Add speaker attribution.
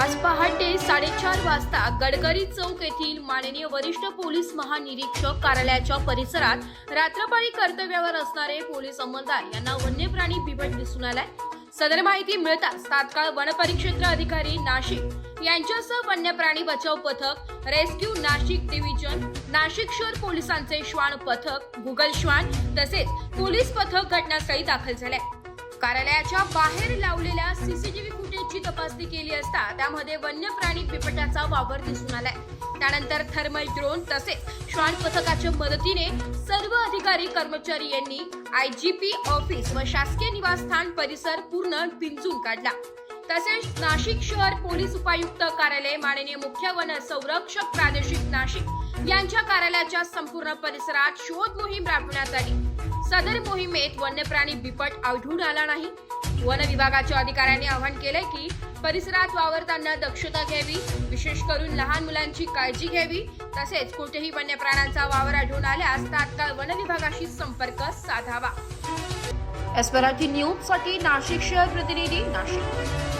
Speaker 1: आज पहाटे 4:30 वाजता गडकरी चौक येथील माननीय वरिष्ठ पोलीस महानिरीक्षक कार्यालयाच्या परिसरात रात्रपाळी कर्तव्यावर असणारे पोलीस अंमलदार यांना वन्यप्राणी बिबट दिसून आलाय। सदर माहिती मिळताच तात्काळ वनपरिक्षेत्र अधिकारी नाशिक यांच्यासह वन्यप्राणी बचाव पथक, रेस्क्यू नाशिक डिव्हिजन, नाशिक शहर पोलिसांचे श्वान पथक, गुगल श्वान तसेच पोलीस पथक घटनास्थळी दाखल झाले। कार्यालयाच्या बाहेर लावलेल्या सीसीटीव्ही फुटेजची तपासणी केली असता त्यामध्ये वन्यप्राणी बिबट्याचा वावर दिसून आलाय। त्यानंतर थर्मल ड्रोन तसेच श्वान पथकाच्या मदतीने सर्व अधिकारी कर्मचारी यांनी आयजीपी ऑफिस व शासकीय निवासस्थान परिसर पूर्ण पिंजून काढला। तसेच नाशिक शहर पोलीस उपायुक्त कार्यालय, माननीय मुख्य वन संरक्षक प्रादेशिक नाशिक यांच्या कार्यालयाच्या संपूर्ण परिसरात शोध मोहीम राबवण्यात आली। सदर मोहिमेत वन्यप्राणी बिबट आढळून आला नाही। वन विभागाच्या अधिकाऱ्यांनी आवाहन केले की परिसरात वावरताना दक्षता घ्यावी, विशेष करून लहान मुलांची काळजी घ्यावी। तसेच कोणत्याही वन्य प्राण्यांचा वावर आढळून आल्यास तात्काळ वन विभागाशी संपर्क साधावा। एस मराठी न्यूज साठी नाशिक शहर प्रतिनिधी नाशिक।